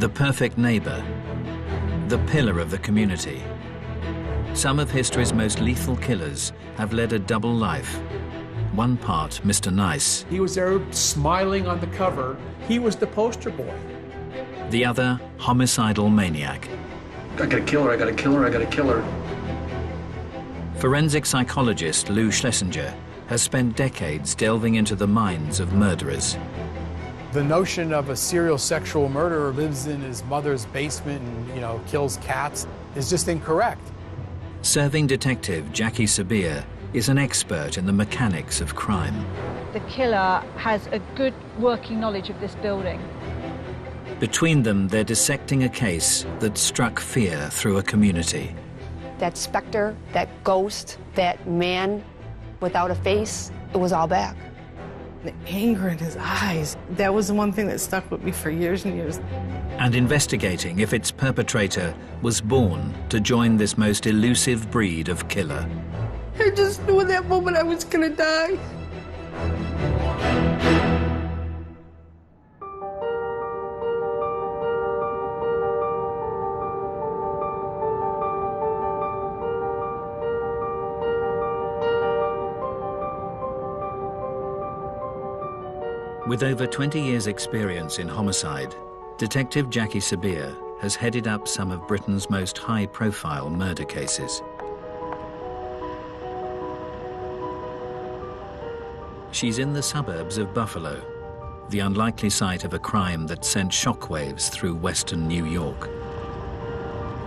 The perfect neighbor, the pillar of the community. Some of history's most lethal killers have led a double life. One part Mr. Nice. He was there smiling on the cover. He was the poster boy. The other, homicidal maniac. I gotta kill her, I gotta kill her, I gotta kill her. Forensic psychologist Lou Schlesinger has spent decades delving into the minds of murderers. The notion of a serial sexual murderer lives in his mother's basement and, kills cats is just incorrect. Serving detective Jackie Sabir is an expert in the mechanics of crime. The killer has a good working knowledge of this building. Between them, they're dissecting a case that struck fear through a community. That specter, that ghost, that man without a face, it was all back. The anger in his eyes, that was the one thing that stuck with me for years and years. And investigating if its perpetrator was born to join this most elusive breed of killer. I just knew in that moment I was gonna die. With over 20 years' experience in homicide, Detective Jackie Sabir has headed up some of Britain's most high-profile murder cases. She's in the suburbs of Buffalo, the unlikely site of a crime that sent shockwaves through western New York.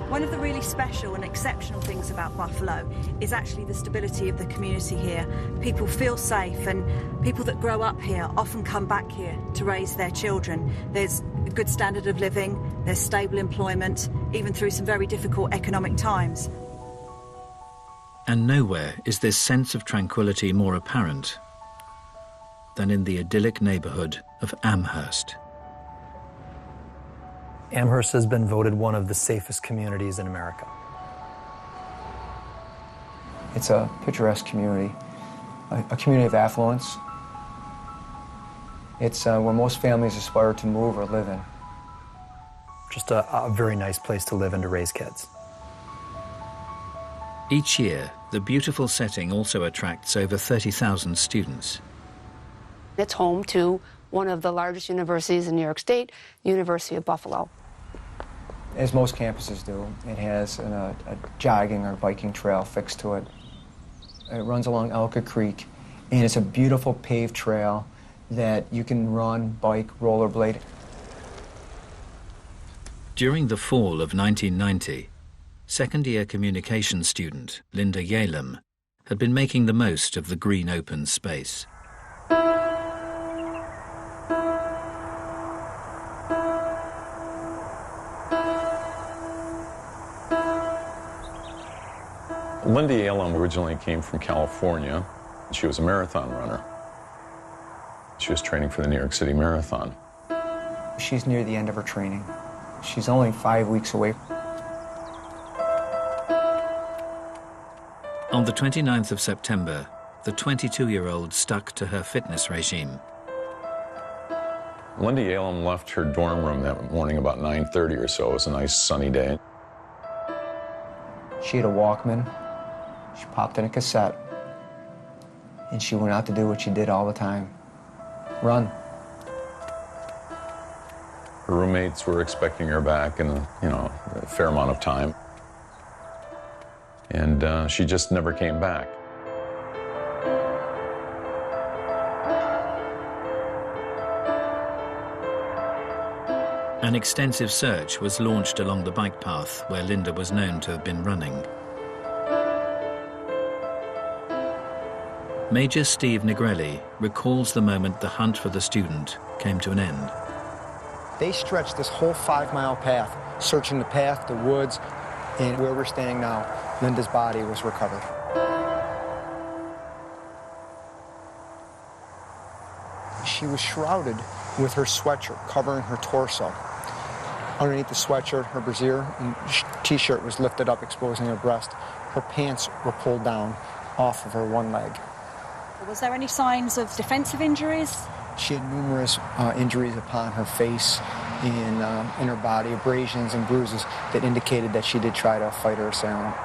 One of the really special and exceptional things about Buffalo is actually the stability of the community here. People feel safe, and people that grow up here often come back here to raise their children. There's a good standard of living, there's stable employment, even through some very difficult economic times. And nowhere is this sense of tranquility more apparent than in the idyllic neighborhood of Amherst. Amherst has been voted one of the safest communities in America. It's a picturesque community, a community of affluence. It's where most families aspire to move or live in. Just a very nice place to live and to raise kids. Each year, the beautiful setting also attracts over 30,000 students. It's home to one of the largest universities in New York State, University of Buffalo. As most campuses do, it has a jogging or biking trail fixed to it. It runs along Elka Creek, and it's a beautiful paved trail that you can run, bike, rollerblade. During the fall of 1990, second-year communications student Linda Yalem had been making the most of the green open space. Linda Yalem originally came from California. She was a marathon runner. She was training for the New York City Marathon. She's near the end of her training. She's only 5 weeks away. On the 29th of September, the 22-year-old stuck to her fitness regime. Linda Yalem left her dorm room that morning about 9:30 or so. It was a nice sunny day. She had a Walkman. She popped in a cassette, and she went out to do what she did all the time, run. Her roommates were expecting her back in a fair amount of time, and she just never came back. An extensive search was launched along the bike path where Linda was known to have been running. Major Steve Negrelli recalls the moment the hunt for the student came to an end. They stretched this whole 5-mile path, searching the path, the woods, and where we're standing now, Linda's body was recovered. She was shrouded with her sweatshirt covering her torso. Underneath the sweatshirt, her brassiere and t-shirt was lifted up, exposing her breast. Her pants were pulled down off of her one leg. Was there any signs of defensive injuries? She had numerous injuries upon her face in her body, abrasions and bruises that indicated that she did try to fight her assailant.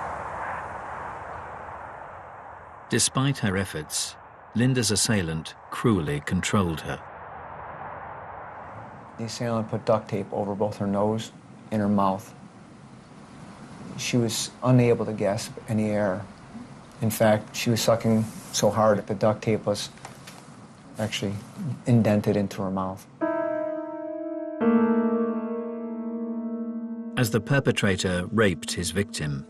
Despite her efforts, Linda's assailant cruelly controlled her. The assailant put duct tape over both her nose and her mouth. She was unable to gasp any air. In fact, she was sucking so hard that the duct tape was actually indented into her mouth. As the perpetrator raped his victim,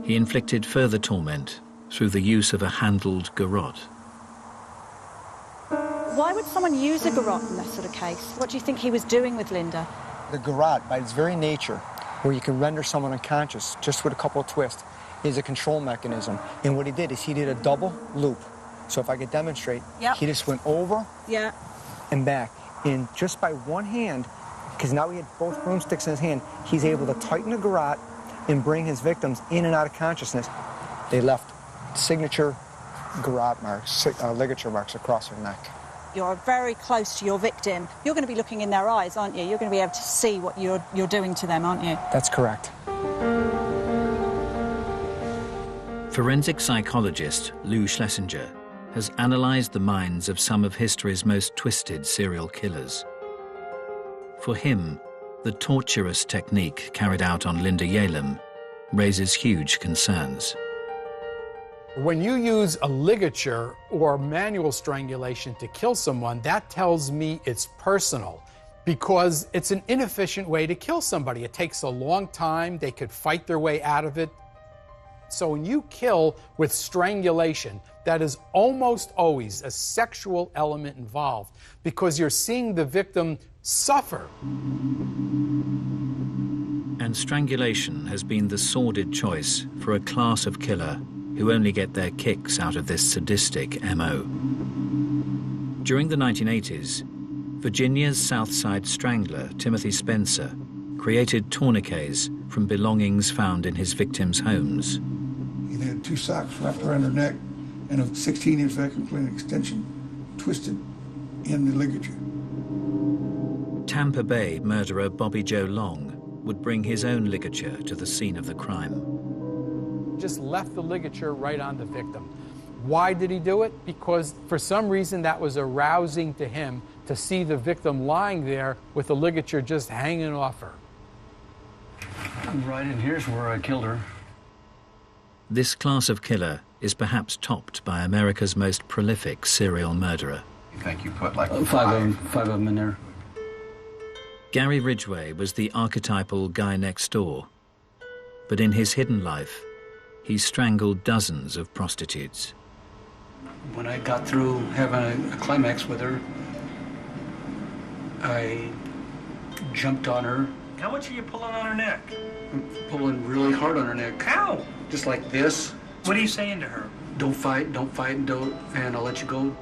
he inflicted further torment through the use of a handled garrote. Why would someone use a garrote in that sort of case? What do you think he was doing with Linda? The garrote, by its very nature, where you can render someone unconscious just with a couple of twists, is a control mechanism. And what he did is he did a double loop. So if I could demonstrate, he just went over and back. And just by one hand, because now he had both broomsticks in his hand, he's able to tighten the garrote and bring his victims in and out of consciousness. They left signature garrote marks, ligature marks across her neck. You're very close to your victim. You're going to be looking in their eyes, aren't you? You're going to be able to see what you're doing to them, aren't you? That's correct. Forensic psychologist Lou Schlesinger has analysed the minds of some of history's most twisted serial killers. For him, the torturous technique carried out on Linda Yalem raises huge concerns. When you use a ligature or manual strangulation to kill someone, that tells me it's personal, because it's an inefficient way to kill somebody. It takes a long time. They could fight their way out of it. So when you kill with strangulation, that is almost always a sexual element involved, because you're seeing the victim suffer. And strangulation has been the sordid choice for a class of killer who only get their kicks out of this sadistic MO. During the 1980s, Virginia's South Side strangler, Timothy Spencer, created tourniquets from belongings found in his victims' homes. He had 2 socks wrapped around her neck and a 16-inch vacuum cleaner extension twisted in the ligature. Tampa Bay murderer Bobby Joe Long would bring his own ligature to the scene of the crime. Just left the ligature right on the victim. Why did he do it? Because for some reason that was arousing to him to see the victim lying there with the ligature just hanging off her. Right in here's where I killed her. This class of killer is perhaps topped by America's most prolific serial murderer. You think you put like five of them in there? Gary Ridgway was the archetypal guy next door, but in his hidden life, he strangled dozens of prostitutes. When I got through having a climax with her, I jumped on her. How much are you pulling on her neck? I'm pulling really hard on her neck. How? Just like this. What are you saying to her? Don't fight, and I'll let you go.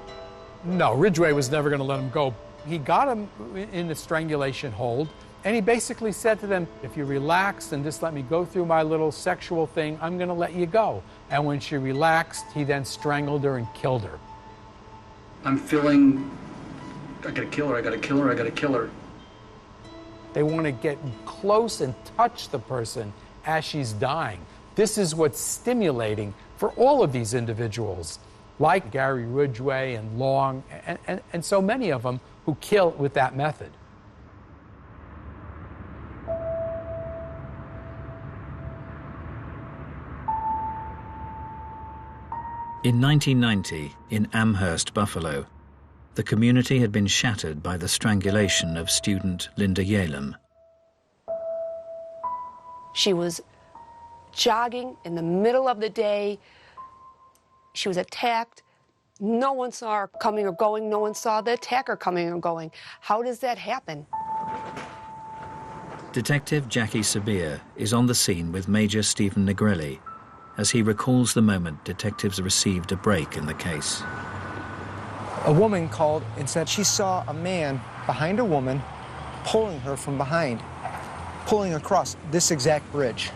No, Ridgway was never going to let him go. He got him in the strangulation hold, and he basically said to them, if you relax and just let me go through my little sexual thing, I'm going to let you go. And when she relaxed, he then strangled her and killed her. I'm feeling, I gotta kill her, I gotta kill her, I gotta kill her. They want to get close and touch the person as she's dying. This is what's stimulating for all of these individuals, like Gary Ridgway and Long, and so many of them who kill with that method. In 1990, in Amherst, Buffalo, the community had been shattered by the strangulation of student Linda Yalem. She was jogging in the middle of the day. She was attacked. No one saw her coming or going. No one saw the attacker coming or going. How does that happen? Detective Jackie Sabir is on the scene with Major Stephen Negrelli as he recalls the moment detectives received a break in the case. A woman called and said she saw a man behind a woman pulling her from behind, pulling across this exact bridge.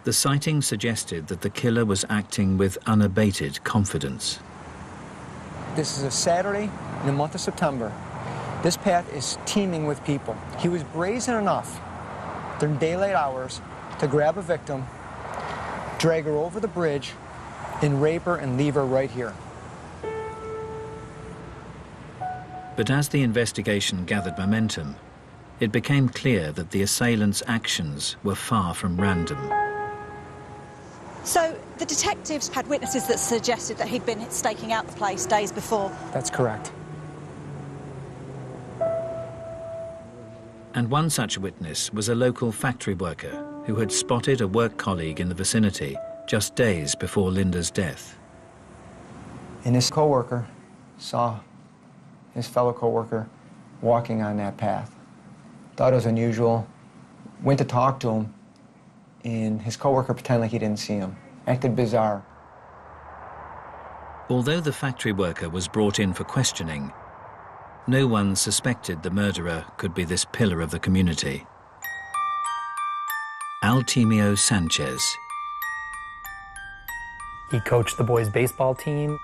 The sighting suggested that the killer was acting with unabated confidence. This is a Saturday in the month of September. This path is teeming with people. He was brazen enough during daylight hours to grab a victim, drag her over the bridge, and rape her and leave her right here. But as the investigation gathered momentum, it became clear that the assailant's actions were far from random. So the detectives had witnesses that suggested that he'd been staking out the place days before. That's correct. And one such witness was a local factory worker who had spotted a work colleague in the vicinity just days before Linda's death. And his co-worker saw his fellow co-worker walking on that path. Thought it was unusual, went to talk to him, and his co-worker pretended like he didn't see him. Acted bizarre. Although the factory worker was brought in for questioning, no one suspected the murderer could be this pillar of the community. Altemio Sanchez. He coached the boys' baseball team.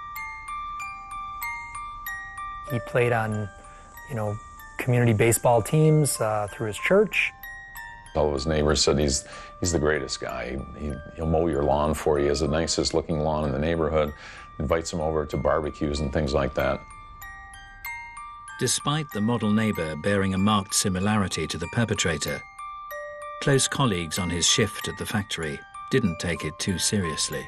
He played on, community baseball teams through his church. All of his neighbors said he's the greatest guy. He'll mow your lawn for you. He has the nicest looking lawn in the neighborhood. Invites him over to barbecues and things like that. Despite the model neighbor bearing a marked similarity to the perpetrator, close colleagues on his shift at the factory didn't take it too seriously.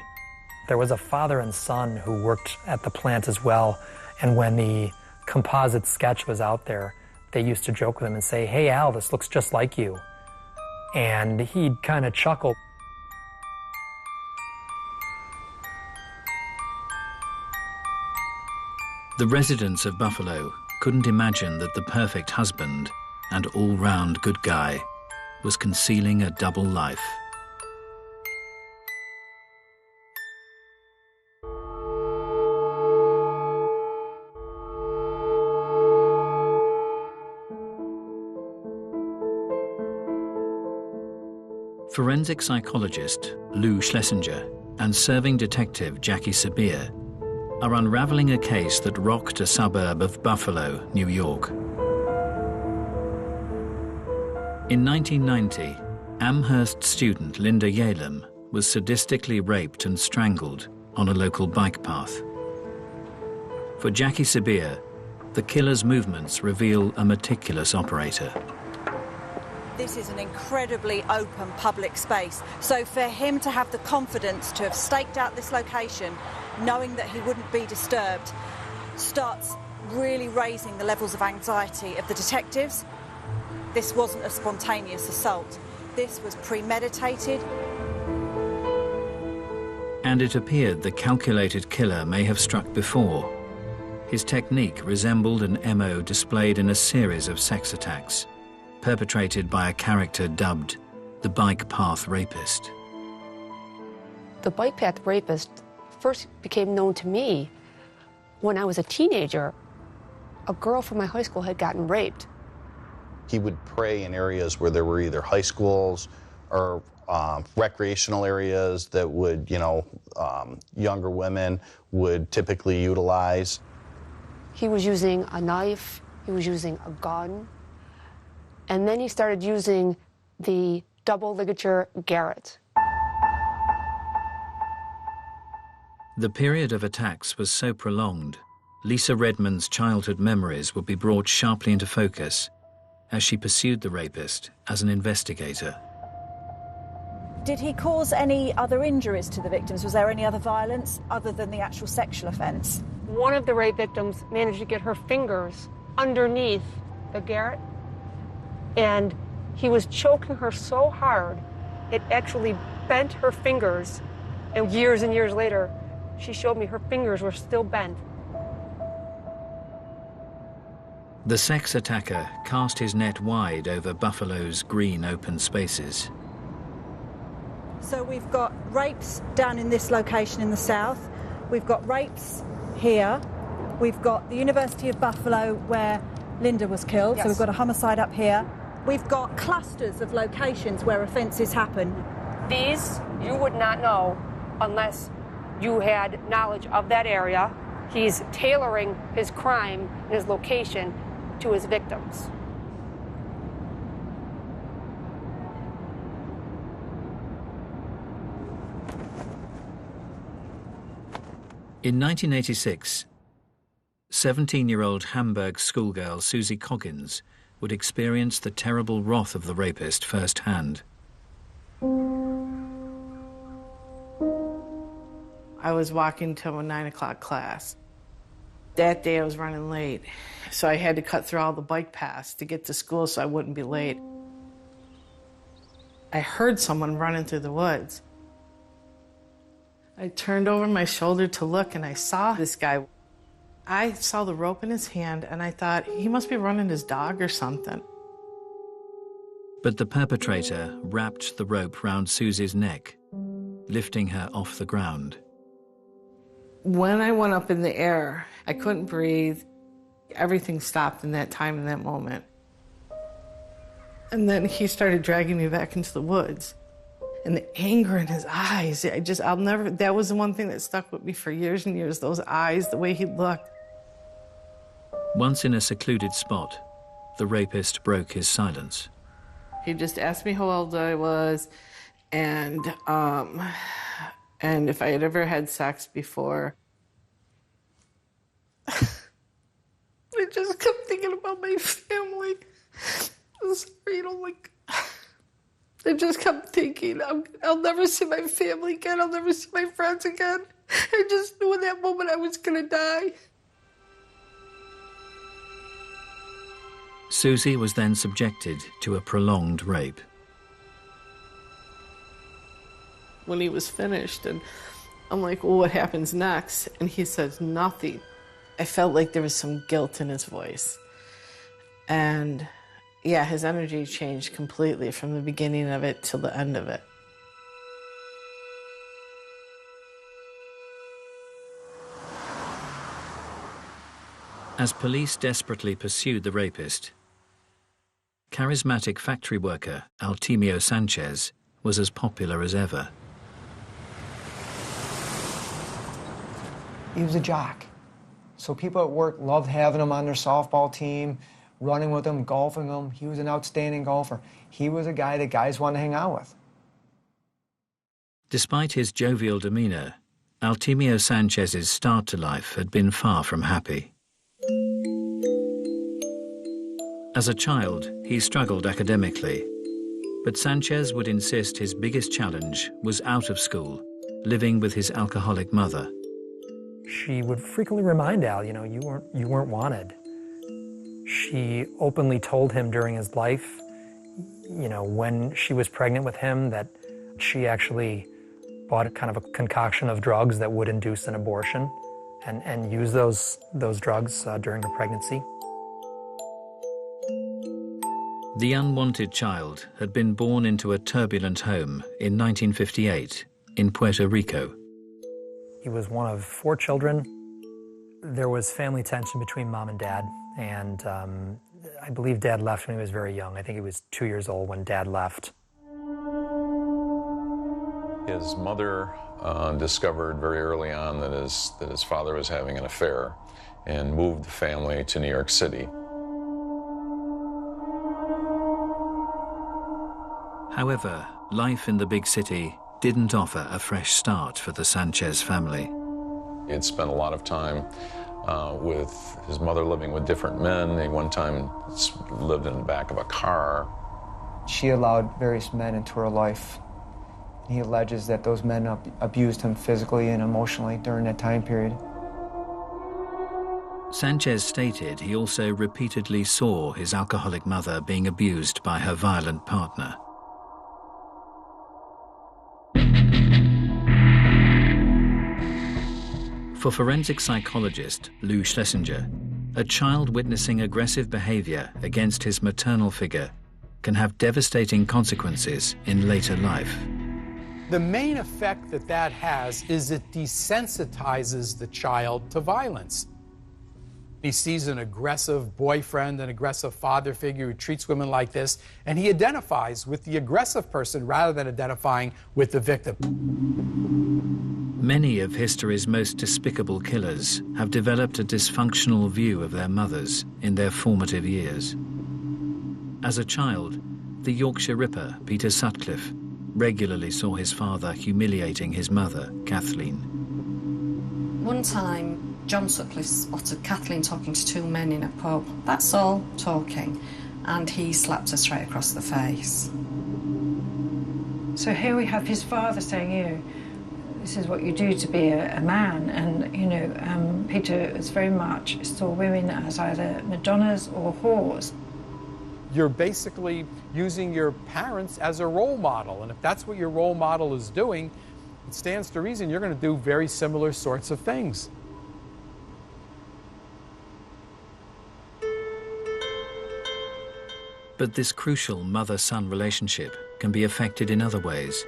There was a father and son who worked at the plant as well, and when the composite sketch was out there, they used to joke with him and say, "Hey Al, this looks just like you." And he'd kind of chuckle. The residents of Buffalo couldn't imagine that the perfect husband and all-round good guy was concealing a double life. Forensic psychologist Lou Schlesinger and serving detective Jackie Sabir are unraveling a case that rocked a suburb of Buffalo, New York. In 1990, Amherst student Linda Yalem was sadistically raped and strangled on a local bike path. For Jackie Sabir, the killer's movements reveal a meticulous operator. This is an incredibly open public space, so for him to have the confidence to have staked out this location, knowing that he wouldn't be disturbed, starts really raising the levels of anxiety of the detectives. This wasn't a spontaneous assault. This was premeditated. And it appeared the calculated killer may have struck before. His technique resembled an MO displayed in a series of sex attacks, perpetrated by a character dubbed the Bike Path Rapist. The Bike Path Rapist first became known to me when I was a teenager. A girl from my high school had gotten raped. He would prey in areas where there were either high schools or recreational areas that would, younger women would typically utilize. He was using a knife, he was using a gun, and then he started using the double ligature garrote. The period of attacks was so prolonged, Lisa Redmond's childhood memories would be brought sharply into focus as she pursued the rapist as an investigator. Did he cause any other injuries to the victims? Was there any other violence other than the actual sexual offence? One of the rape victims managed to get her fingers underneath the garrote, and he was choking her so hard it actually bent her fingers, and years later she showed me her fingers were still bent. The sex attacker cast his net wide over Buffalo's green open spaces. So we've got rapes down in this location in the south, we've got rapes here, we've got the University of Buffalo where Linda was killed, yes. So we've got a homicide up here. We've got clusters of locations where offences happen. These you would not know unless you had knowledge of that area. He's tailoring his crime and his location to his victims. In 1986, 17-year-old Hamburg schoolgirl Susie Coggins would experience the terrible wrath of the rapist firsthand. I was walking to a 9 o'clock class. That day I was running late, so I had to cut through all the bike paths to get to school so I wouldn't be late. I heard someone running through the woods. I turned over my shoulder to look, and I saw this guy. I saw the rope in his hand, and I thought, he must be running his dog or something. But the perpetrator wrapped the rope round Susie's neck, lifting her off the ground. When I went up in the air, I couldn't breathe. Everything stopped in that time, in that moment. And then he started dragging me back into the woods. And the anger in his eyes, I'll never, that was the one thing that stuck with me for years and years, those eyes, the way he looked. Once in a secluded spot, the rapist broke his silence. He just asked me how old I was and if I had ever had sex before. I just kept thinking about my family. I'm sorry, you know, like, I just kept thinking, I'll never see my family again, I'll never see my friends again. I just knew in that moment I was gonna die. Susie was then subjected to a prolonged rape. When he was finished, and I'm like, well, what happens next? And he says, nothing. I felt like there was some guilt in his voice. And yeah, his energy changed completely from the beginning of it till the end of it. As police desperately pursued the rapist, charismatic factory worker Altemio Sanchez was as popular as ever. He was a jock. So people at work loved having him on their softball team, running with him, golfing him. He was an outstanding golfer. He was a guy that guys wanted to hang out with. Despite his jovial demeanor, Altemio Sanchez's start to life had been far from happy. As a child, he struggled academically, but Sanchez would insist his biggest challenge was out of school, living with his alcoholic mother. She would frequently remind Al, you know, you weren't wanted. She openly told him during his life, you know, when she was pregnant with him, that she actually bought a kind of a concoction of drugs that would induce an abortion and use those drugs during her pregnancy. The unwanted child had been born into a turbulent home in 1958 in Puerto Rico. He was one of 4 children. There was family tension between mom and dad, and I believe dad left when he was very young. I think he was 2 years old when dad left. His mother discovered very early on that his father was having an affair and moved the family to New York City. However, life in the big city didn't offer a fresh start for the Sanchez family. He had spent a lot of time with his mother living with different men. He one time lived in the back of a car. She allowed various men into her life. He alleges that those men abused him physically and emotionally during that time period. Sanchez stated he also repeatedly saw his alcoholic mother being abused by her violent partner. For forensic psychologist Lou Schlesinger, a child witnessing aggressive behavior against his maternal figure can have devastating consequences in later life. The main effect that has is it desensitizes the child to violence. He sees an aggressive boyfriend, an aggressive father figure who treats women like this, and he identifies with the aggressive person rather than identifying with the victim. Many of history's most despicable killers have developed a dysfunctional view of their mothers in their formative years. As a child, the Yorkshire Ripper, Peter Sutcliffe, regularly saw his father humiliating his mother, Kathleen. One time, John Sutcliffe spotted Kathleen talking to two men in a pub. That's all, talking. And he slapped her straight across the face. So here we have his father saying, you know, this is what you do to be a man. And, you know, Peter is very much saw women as either Madonnas or whores. You're basically using your parents as a role model. And if that's what your role model is doing, it stands to reason you're going to do very similar sorts of things. But this crucial mother-son relationship can be affected in other ways.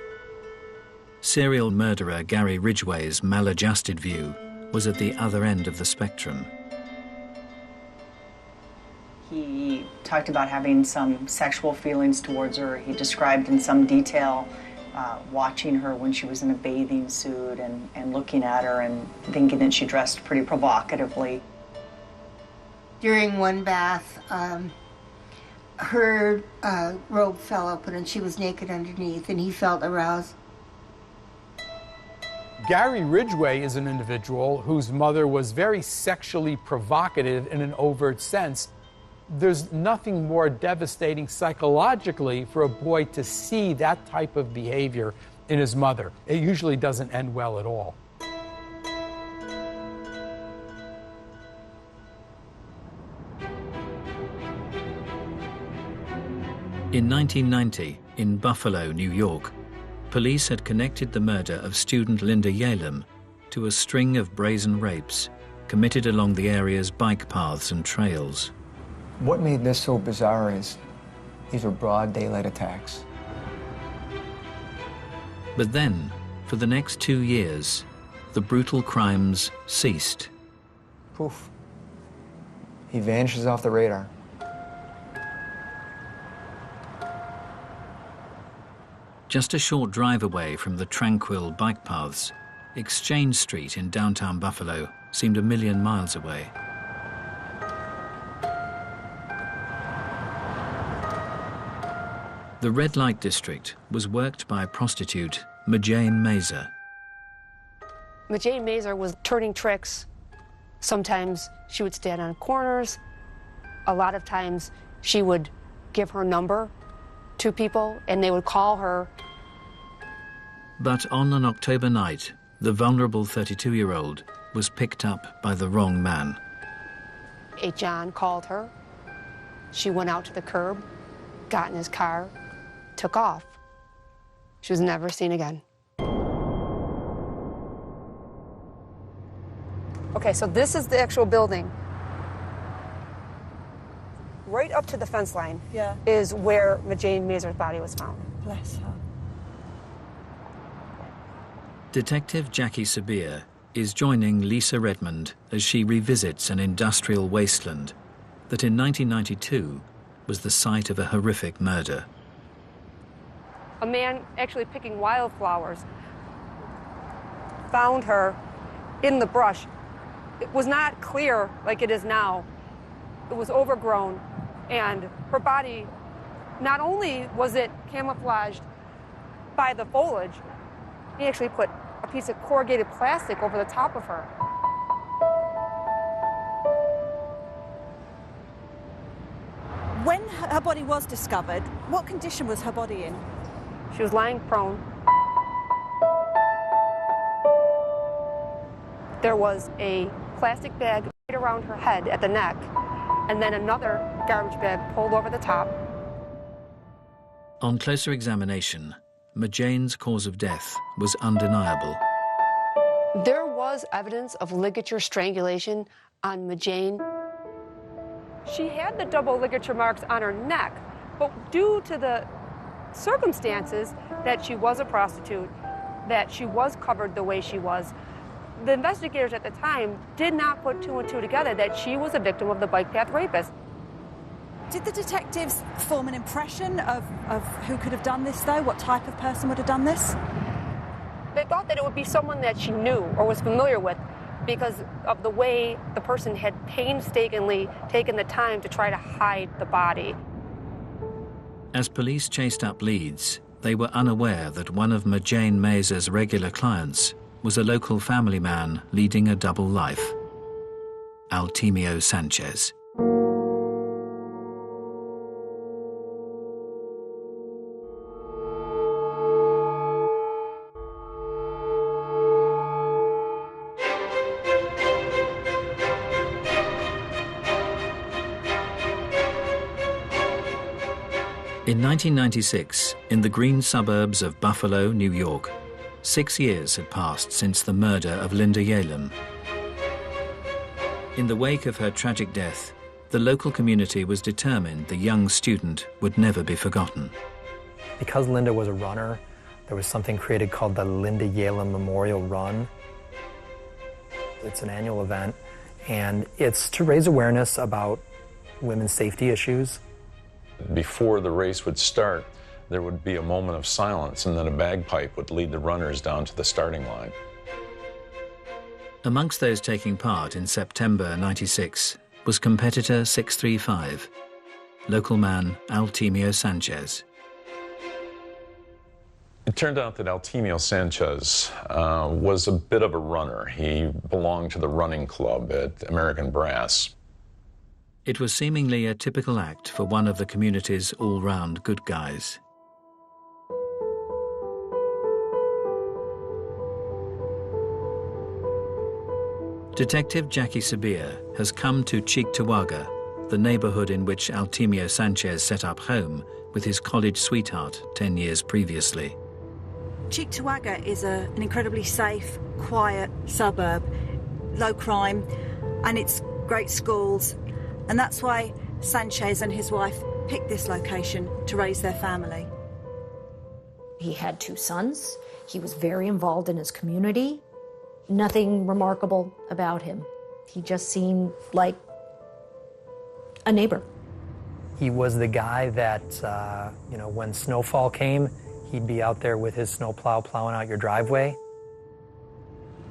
Serial murderer Gary Ridgway's maladjusted view was at the other end of the spectrum. He talked about having some sexual feelings towards her. He described in some detail watching her when she was in a bathing suit and looking at her and thinking that she dressed pretty provocatively. During one bath, her robe fell open and she was naked underneath, and he felt aroused. Gary Ridgway is an individual whose mother was very sexually provocative in an overt sense. There's nothing more devastating psychologically for a boy to see that type of behavior in his mother. It usually doesn't end well at all. In 1990, in Buffalo, New York, police had connected the murder of student Linda Yalem to a string of brazen rapes committed along the area's bike paths and trails. What made this so bizarre is these were broad daylight attacks. But then, for the next 2 years, the brutal crimes ceased. Poof. He vanishes off the radar. Just a short drive away from the tranquil bike paths, Exchange Street in downtown Buffalo seemed a million miles away. The red light district was worked by prostitute Majane Mazer. Majane Mazer was turning tricks. Sometimes she would stand on corners. A lot of times she would give her number to people and they would call her. But on an October night, the vulnerable 32-year-old was picked up by the wrong man. A John called her. She went out to the curb, got in his car, took off. She was never seen again. Okay, so this is the actual building. Right up to the fence line is where Majane Mazer's body was found. Bless her. Detective Jackie Sabir is joining Lisa Redmond as she revisits an industrial wasteland that in 1992 was the site of a horrific murder. A man actually picking wildflowers found her in the brush. It was not clear like it is now. It was overgrown, and her body, not only was it camouflaged by the foliage, he actually put a piece of corrugated plastic over the top of her. When her body was discovered, what condition was her body in? She was lying prone. There was a plastic bag right around her head at the neck, and then another garbage bag pulled over the top. On closer examination, Majane's cause of death was undeniable. There was evidence of ligature strangulation on Majane. She had the double ligature marks on her neck, but due to the circumstances that she was a prostitute, that she was covered the way she was, the investigators at the time did not put two and two together that she was a victim of the bike path rapist. Did the detectives form an impression of who could have done this, though? What type of person would have done this? They thought that it would be someone that she knew or was familiar with because of the way the person had painstakingly taken the time to try to hide the body. As police chased up leads, they were unaware that one of Majane Meza's regular clients was a local family man leading a double life, Altemio Sanchez. In 1996, in the green suburbs of Buffalo, New York, 6 years had passed since the murder of Linda Yalem. In the wake of her tragic death, the local community was determined the young student would never be forgotten. Because Linda was a runner, there was something created called the Linda Yalem Memorial Run. It's an annual event, and it's to raise awareness about women's safety issues. Before the race would start, there would be a moment of silence, and then a bagpipe would lead the runners down to the starting line. Amongst those taking part in September '96 was competitor 635, local man Altemio Sanchez. It turned out that Altemio Sanchez was a bit of a runner. He belonged to the running club at American Brass. It was seemingly a typical act for one of the community's all-round good guys. Detective Jackie Sabir has come to Cheektowaga, the neighborhood in which Altemio Sanchez set up home with his college sweetheart 10 years previously. Cheektowaga is an incredibly safe, quiet suburb, low crime, and it's great schools. And that's why Sanchez and his wife picked this location to raise their family. He had 2 sons. He was very involved in his community. Nothing remarkable about him. He just seemed like a neighbor. He was the guy that, when snowfall came, he'd be out there with his snowplow plowing out your driveway.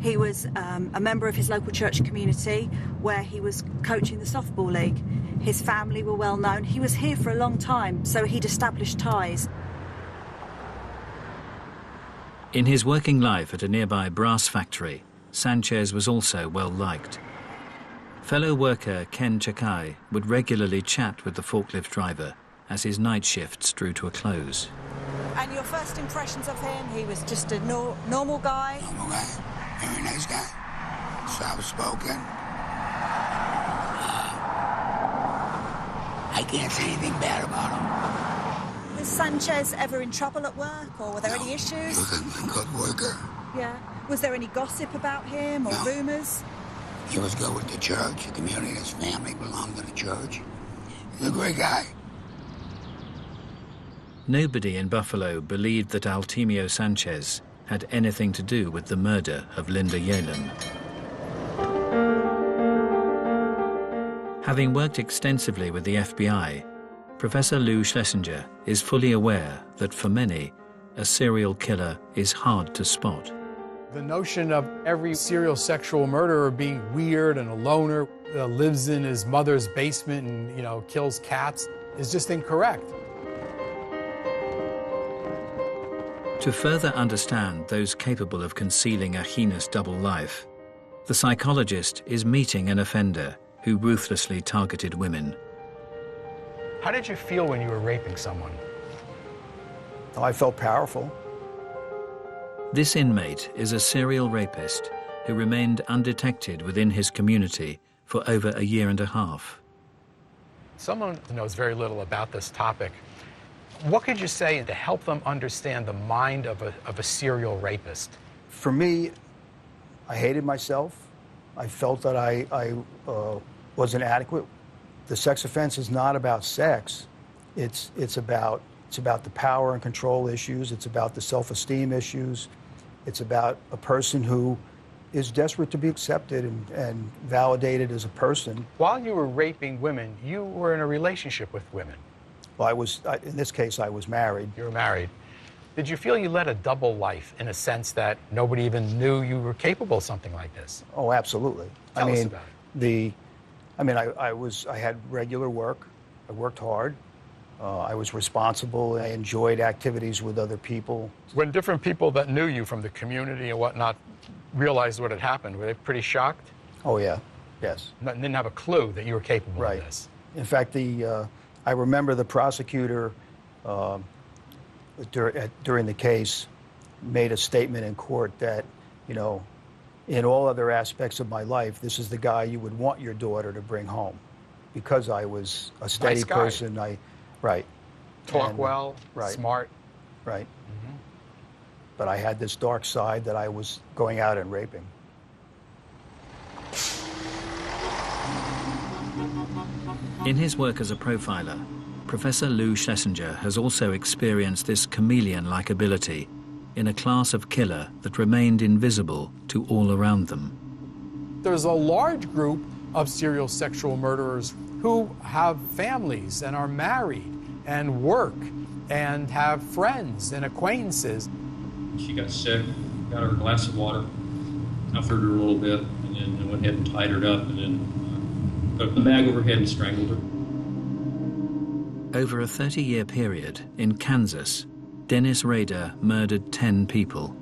He was a member of his local church community where he was coaching the softball league. His family were well known. He was here for a long time, so he'd established ties. In his working life at a nearby brass factory, Sanchez was also well liked. Fellow worker Ken Chakai would regularly chat with the forklift driver as his night shifts drew to a close. And your first impressions of him? He was just a normal guy? Normal guy. Very nice guy. Soft-spoken. I can't say anything bad about him. Was Sanchez ever in trouble at work, or were there any issues? He was a good worker. Yeah. Was there any gossip about him, or rumours? He was good with the church. The community, his family belonged to the church. He's a great guy. Nobody in Buffalo believed that Altemio Sanchez had anything to do with the murder of Linda Yalem. Having worked extensively with the FBI, Professor Lou Schlesinger is fully aware that for many, a serial killer is hard to spot. The notion of every serial sexual murderer being weird and a loner, lives in his mother's basement and, kills cats is just incorrect. To further understand those capable of concealing a heinous double life, the psychologist is meeting an offender who ruthlessly targeted women. How did you feel when you were raping someone? Oh, I felt powerful. This inmate is a serial rapist who remained undetected within his community for over a year and a half. Someone knows very little about this topic. What could you say to help them understand the mind of a serial rapist? For me, I hated myself. I felt that I was inadequate. The sex offense is not about sex. It's about the power and control issues. It's about the self-esteem issues. It's about a person who is desperate to be accepted and validated as a person. While you were raping women, you were in a relationship with women. Well, in this case, I was married. You were married. Did you feel you led a double life in a sense that nobody even knew you were capable of something like this? Oh, absolutely. Tell us about it. I had regular work. I worked hard. I was responsible. I enjoyed activities with other people. When different people that knew you from the community and whatnot realized what had happened, were they pretty shocked? Oh, yeah. Yes. Didn't have a clue that you were capable of this. In fact, I remember the prosecutor during the case made a statement in court that, you know, in all other aspects of my life, this is the guy you would want your daughter to bring home, because I was a steady person. Right. Talk well, smart. Right. But I had this dark side that I was going out and raping. In his work as a profiler, Professor Lou Schlesinger has also experienced this chameleon-like ability in a class of killer that remained invisible to all around them. There's a large group of serial sexual murderers who have families and are married and work and have friends and acquaintances. She got sick, got her a glass of water, comforted her a little bit, and then went ahead and tied her up, and then put the bag over her head and strangled her. Over a 30-year period in Kansas, Dennis Rader murdered 10 people.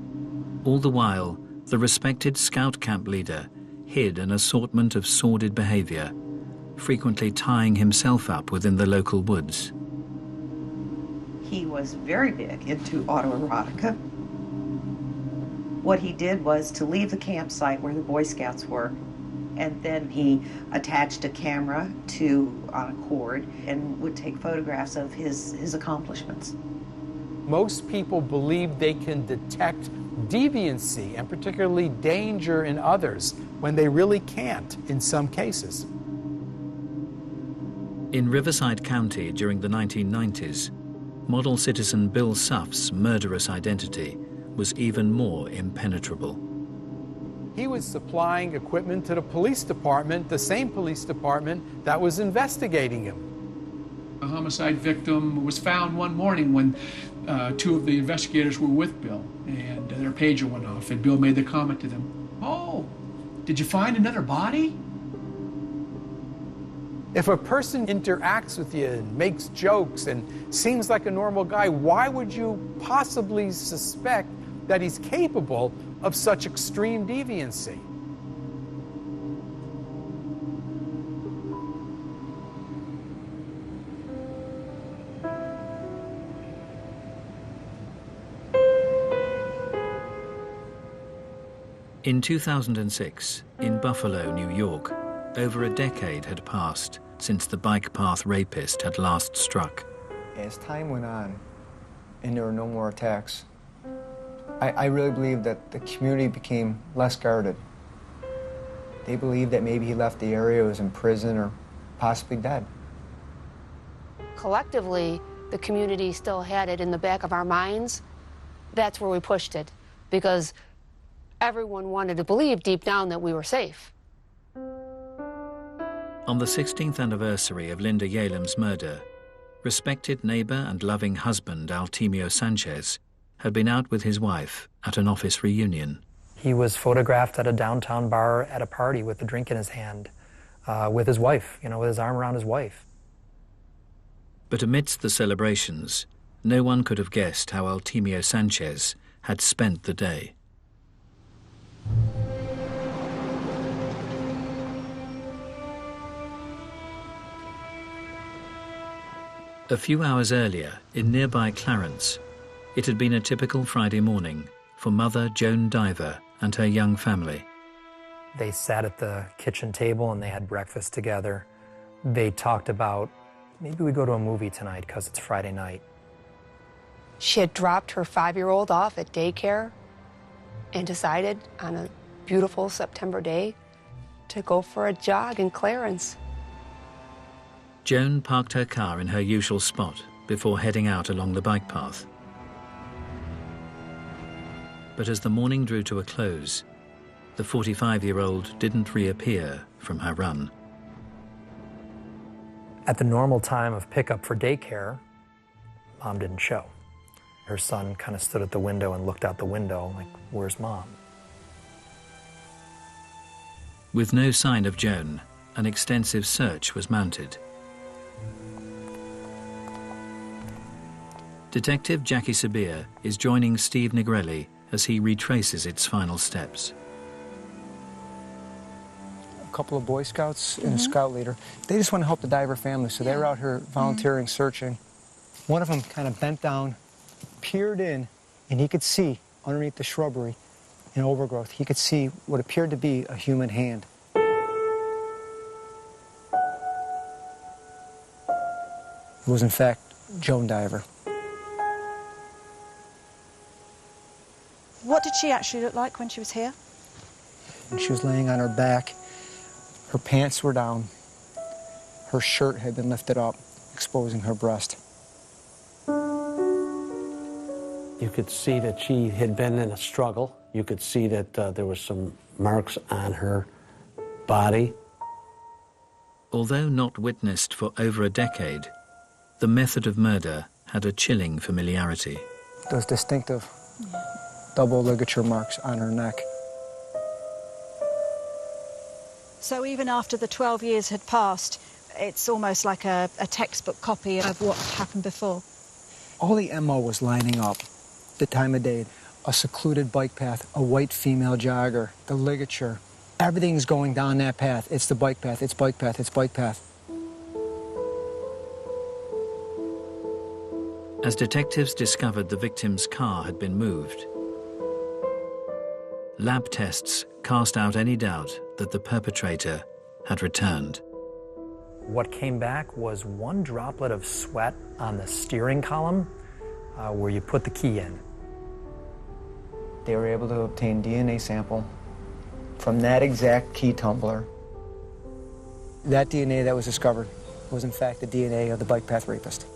All the while, the respected scout camp leader hid an assortment of sordid behavior, frequently tying himself up within the local woods. He was very big into autoerotica. What he did was to leave the campsite where the Boy Scouts were, and then he attached a camera on a cord and would take photographs of his accomplishments. Most people believe they can detect deviancy and particularly danger in others when they really can't in some cases. In Riverside County during the 1990s, model citizen Bill Suff's murderous identity was even more impenetrable. He was supplying equipment to the police department, the same police department that was investigating him. A homicide victim was found one morning when two of the investigators were with Bill, and their pager went off, and Bill made the comment to them, "Oh, did you find another body?" If a person interacts with you and makes jokes and seems like a normal guy, why would you possibly suspect that he's capable of such extreme deviancy? In 2006, in Buffalo, New York, over a decade had passed since the bike path rapist had last struck. As time went on and there were no more attacks, I really believe that the community became less guarded. They believed that maybe he left the area, was in prison, or possibly dead. Collectively, the community still had it in the back of our minds. That's where we pushed it, because everyone wanted to believe deep down that we were safe. On the 16th anniversary of Linda Yalem's murder, respected neighbor and loving husband Altemio Sanchez had been out with his wife at an office reunion. He was photographed at a downtown bar at a party with a drink in his hand, with his wife, with his arm around his wife. But amidst the celebrations, no one could have guessed how Altemio Sanchez had spent the day. A few hours earlier, in nearby Clarence, it had been a typical Friday morning for mother Joan Diver and her young family. They sat at the kitchen table and they had breakfast together. They talked about, maybe we go to a movie tonight because it's Friday night. She had dropped her 5-year-old off at daycare and decided on a beautiful September day to go for a jog in Clarence. Joan parked her car in her usual spot before heading out along the bike path. But as the morning drew to a close, the 45-year-old didn't reappear from her run. At the normal time of pickup for daycare, Mom didn't show. Her son kind of stood at the window and looked out the window like, where's Mom? With no sign of Joan, an extensive search was mounted. Detective Jackie Sabir is joining Steve Negrelli as he retraces its final steps. A couple of Boy Scouts and a scout leader. They just want to help the diver family, so they were out here volunteering, searching. One of them kind of bent down, peered in, and he could see underneath the shrubbery and overgrowth, he could see what appeared to be a human hand. It was in fact Joan Diver. What did she actually look like when she was here? And she was laying on her back. Her pants were down. Her shirt had been lifted up, exposing her breast. You could see that she had been in a struggle. You could see that there were some marks on her body. Although not witnessed for over a decade, the method of murder had a chilling familiarity. Those distinctive double ligature marks on her neck. So even after the 12 years had passed, it's almost like a textbook copy of what happened before. All the MO was lining up. The time of day, a secluded bike path, a white female jogger, the ligature. Everything's going down that path. It's the bike path, it's bike path, it's bike path. As detectives discovered the victim's car had been moved, lab tests cast out any doubt that the perpetrator had returned. What came back was one droplet of sweat on the steering column where you put the key in. They were able to obtain DNA sample from that exact key tumbler. That DNA that was discovered was in fact the DNA of the bike path rapist.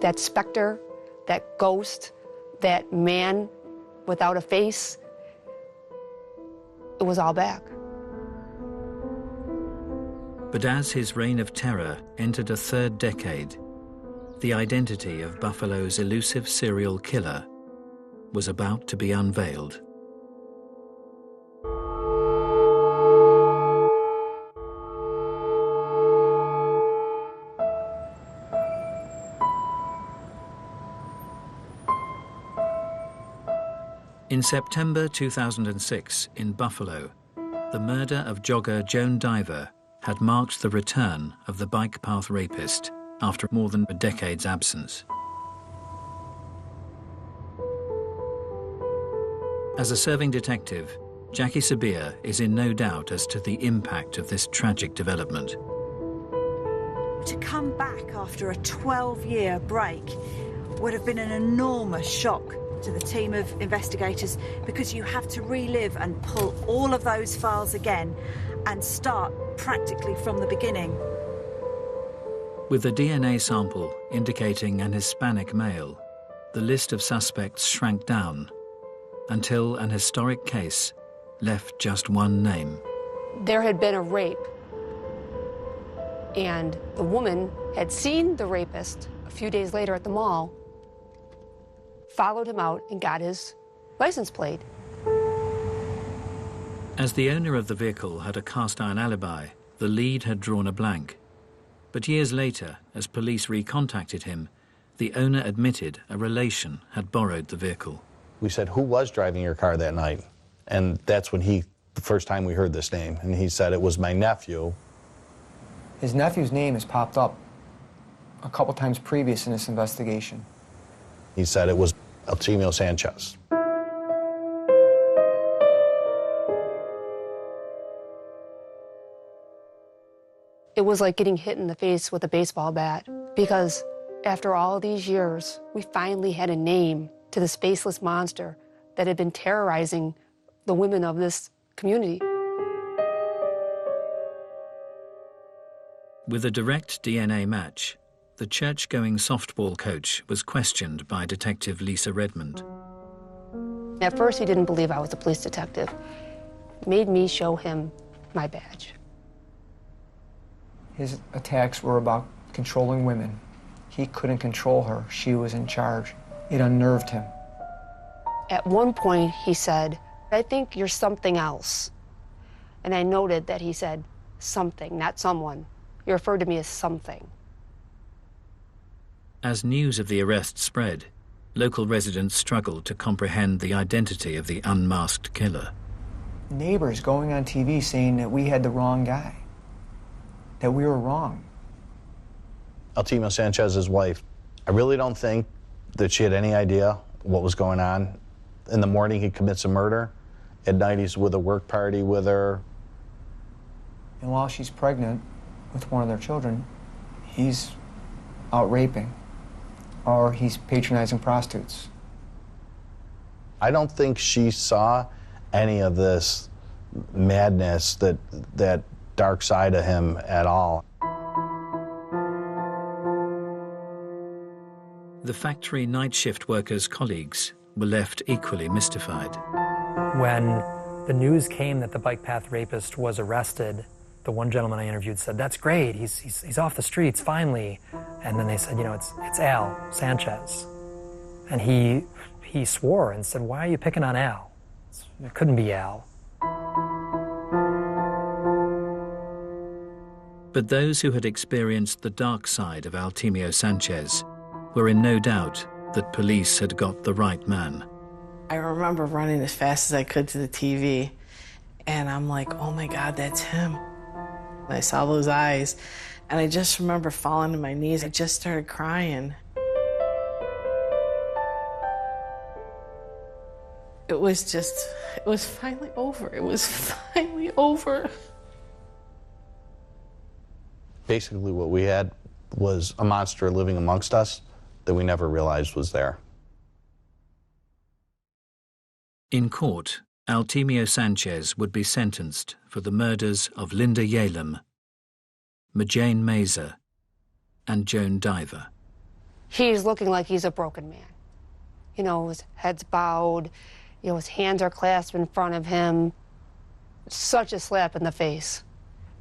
That specter, that ghost, that man without a face, it was all back. But as his reign of terror entered a third decade, the identity of Buffalo's elusive serial killer was about to be unveiled. In September 2006, in Buffalo, the murder of jogger Joan Diver had marked the return of the bike path rapist after more than a decade's absence. As a serving detective, Jackie Sabir is in no doubt as to the impact of this tragic development. To come back after a 12-year break would have been an enormous shock to the team of investigators, because you have to relive and pull all of those files again and start practically from the beginning. With the DNA sample indicating an Hispanic male, the list of suspects shrank down until an historic case left just one name. There had been a rape, and the woman had seen the rapist a few days later at the mall, followed him out and got his license plate. As the owner of the vehicle had a cast-iron alibi, the lead had drawn a blank. But years later, as police recontacted him, the owner admitted a relation had borrowed the vehicle. We said, who was driving your car that night? And that's when the first time we heard this name, and he said it was my nephew. His nephew's name has popped up a couple times previous in this investigation. He said it was Altemio Sanchez. It was like getting hit in the face with a baseball bat, because after all of these years, we finally had a name to the faceless monster that had been terrorizing the women of this community. With a direct DNA match, the church-going softball coach was questioned by Detective Lisa Redmond. At first, he didn't believe I was a police detective. It made me show him my badge. His attacks were about controlling women He couldn't control her. She was in charge. It unnerved him. At one point, he said, "I think you're something else." And I noted that he said something, not someone. He referred to me as something. As news of the arrest spread, local residents struggled to comprehend the identity of the unmasked killer. Neighbors going on TV saying that we had the wrong guy, that we were wrong. Altemio Sanchez's wife, I really don't think that she had any idea what was going on. In the morning, he commits a murder. At night, he's with a work party with her. And while she's pregnant with one of their children, he's out raping, or he's patronizing prostitutes. I don't think she saw any of this madness, that dark side of him at all. The factory night shift workers' colleagues were left equally mystified. When the news came that the bike path rapist was arrested, the one gentleman I interviewed said, "That's great, he's off the streets, finally." And then they said, "You know, it's Al Sanchez." And he swore and said, "Why are you picking on Al? It couldn't be Al." But those who had experienced the dark side of Altemio Sanchez were in no doubt that police had got the right man. I remember running as fast as I could to the TV, and I'm like, oh my God, that's him. And I saw those eyes, and I just remember falling to my knees. I just started crying. It was finally over. It was finally over. Basically, what we had was a monster living amongst us that we never realized was there. In court, Altemio Sanchez would be sentenced for the murders of Linda Yalem, Majane Mazer, and Joan Diver. He's looking like he's a broken man. You know, his head's bowed, you know, his hands are clasped in front of him. Such a slap in the face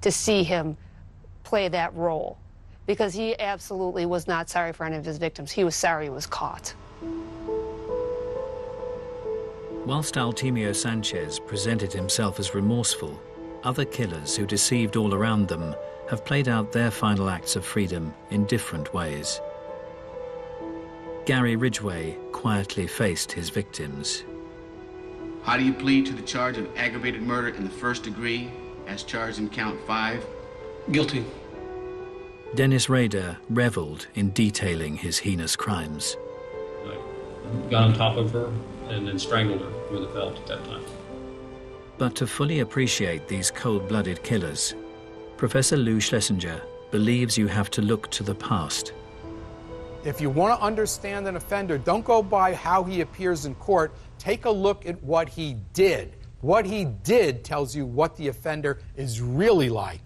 to see him play that role, because he absolutely was not sorry for any of his victims. He was sorry he was caught. Whilst Altemio Sanchez presented himself as remorseful, other killers who deceived all around them have played out their final acts of freedom in different ways. Gary Ridgway quietly faced his victims. How do you plead to the charge of aggravated murder in the first degree, as charged in count 5? Guilty. Dennis Rader reveled in detailing his heinous crimes. I got on top of her and then strangled her with a belt at that time. But to fully appreciate these cold-blooded killers, Professor Lou Schlesinger believes you have to look to the past. If you want to understand an offender, don't go by how he appears in court. Take a look at what he did. What he did tells you what the offender is really like.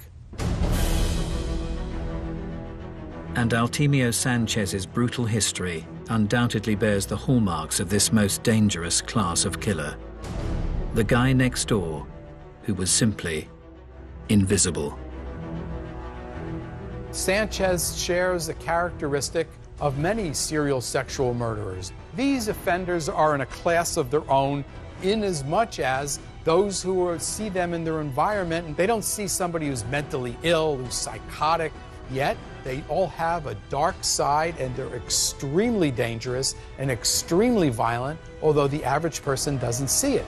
And Altemio Sanchez's brutal history undoubtedly bears the hallmarks of this most dangerous class of killer. The guy next door who was simply invisible. Sanchez shares a characteristic of many serial sexual murderers. These offenders are in a class of their own, in as much as those who see them in their environment, and they don't see somebody who's mentally ill, who's psychotic, yet they all have a dark side, and they're extremely dangerous and extremely violent, although the average person doesn't see it.